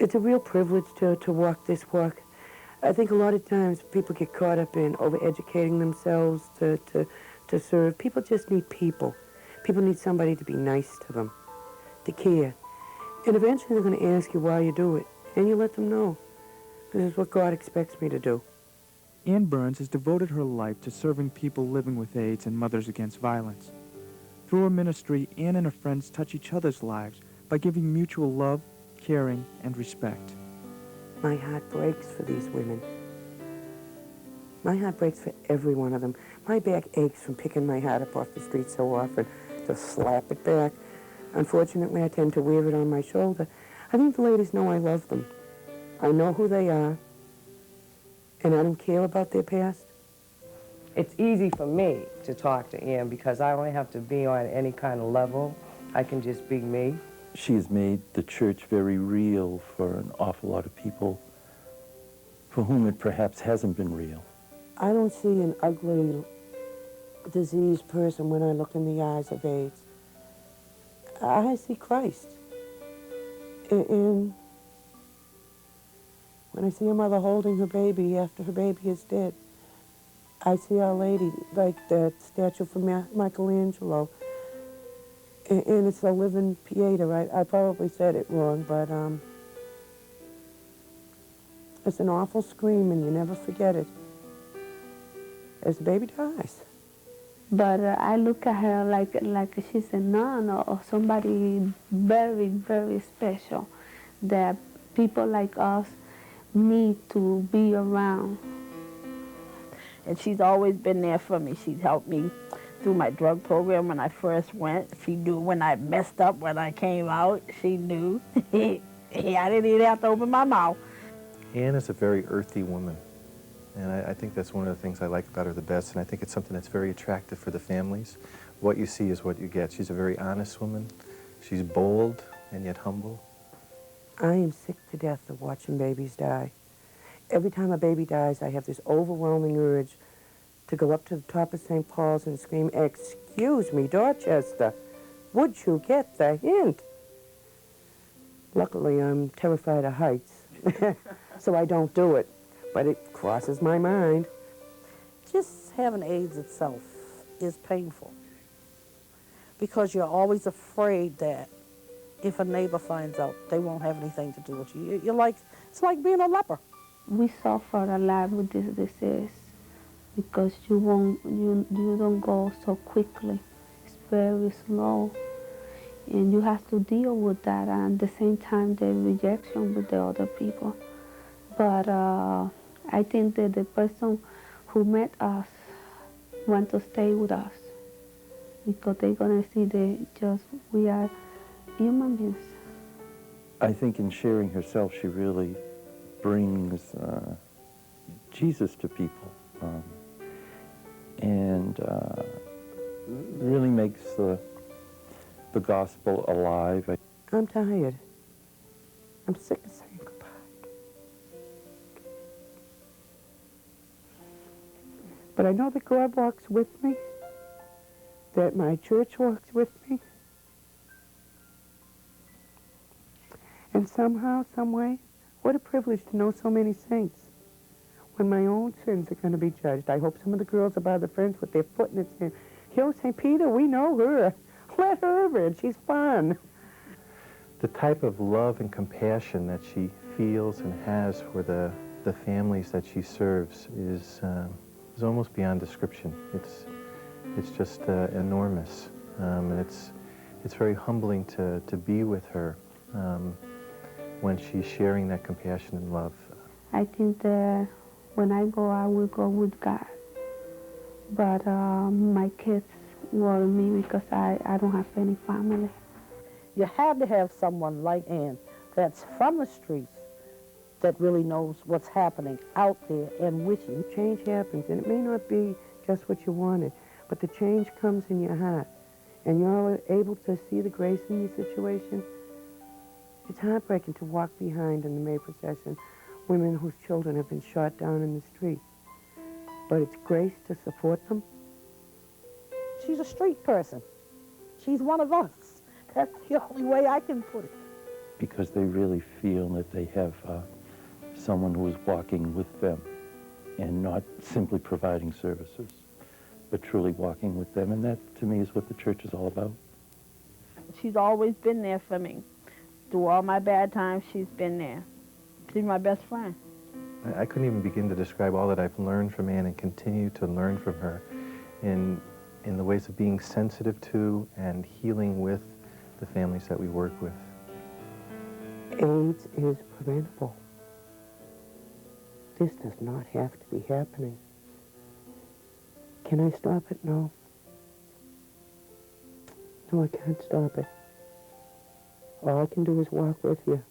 It's a real privilege to walk this walk. I think a lot of times people get caught up in overeducating themselves to serve. People just need people. People need somebody to be nice to them, to care. And eventually they're going to ask you why you do it. And you let them know. This is what God expects me to do. Ann Burns has devoted her life to serving people living with AIDS and Mothers Against Violence. Through her ministry, Ann and her friends touch each other's lives by giving mutual love, caring, and respect. My heart breaks for these women. My heart breaks for every one of them. My back aches from picking my heart up off the street so often to slap it back. Unfortunately, I tend to wear it on my shoulder. I think the ladies know I love them. I know who they are, and I don't care about their past. It's easy for me to talk to Ann because I don't have to be on any kind of level. I can just be me. She has made the church very real for an awful lot of people for whom it perhaps hasn't been real. I don't see an ugly, diseased person when I look in the eyes of AIDS. I see Christ. And when I see a mother holding her baby after her baby is dead, I see Our Lady, like that statue from Michelangelo. And it's a living Pieta, right? I probably said it wrong, but it's an awful scream, and you never forget it as the baby dies. But I look at her like she's a nun or somebody very, very special that people like us need to be around. And she's always been there for me. She's helped me through my drug program when I first went. She knew when I messed up when I came out. She knew. I didn't even have to open my mouth. Ann is a very earthy woman. And I think that's one of the things I like about her the best, and I think it's something that's very attractive for the families. What you see is what you get. She's a very honest woman. She's bold and yet humble. I am sick to death of watching babies die. Every time a baby dies, I have this overwhelming urge to go up to the top of St. Paul's and scream, "Excuse me, Dorchester, would you get the hint?" Luckily, I'm terrified of heights, so I don't do it. But it crosses my mind. Just having AIDS itself is painful because you're always afraid that if a neighbor finds out, they won't have anything to do with you. It's like being a leper. We suffer a lot with this disease because you don't go so quickly. It's very slow, and you have to deal with that, and at the same time the rejection with the other people. But I think that the person who met us want to stay with us because they're gonna see we are human beings. I think in sharing herself, she really brings Jesus to people and really makes the gospel alive. I'm tired. I'm sick of saying goodbye. But I know that God walks with me, that my church walks with me. And somehow, some way, what a privilege to know so many saints. When my own sins are going to be judged, I hope some of the girls are by the friends with their foot in its hand. Yo, St. Peter, we know her. Let her in. She's fun. The type of love and compassion that she feels and has for the families that she serves is almost beyond description. It's just enormous, and it's very humbling to be with her when she's sharing that compassion and love. I think that when I go, I will go with God. But my kids worry me because I don't have any family. You have to have someone like Ann that's from the streets that really knows what's happening out there and with you. Change happens, and it may not be just what you wanted, but the change comes in your heart, and you're able to see the grace in your situation. It's heartbreaking to walk behind in the May procession women whose children have been shot down in the street, but it's grace to support them. She's a street person. She's one of us. That's the only way I can put it. because they really feel that they have someone who is walking with them and not simply providing services, but truly walking with them. And that, to me, is what the church is all about. She's always been there for me. Through all my bad times, she's been there. She's my best friend. I couldn't even begin to describe all that I've learned from Ann and continue to learn from her in the ways of being sensitive to and healing with the families that we work with. AIDS is preventable. This does not have to be happening. Can I stop it? No. No, I can't stop it. All I can do is walk with you.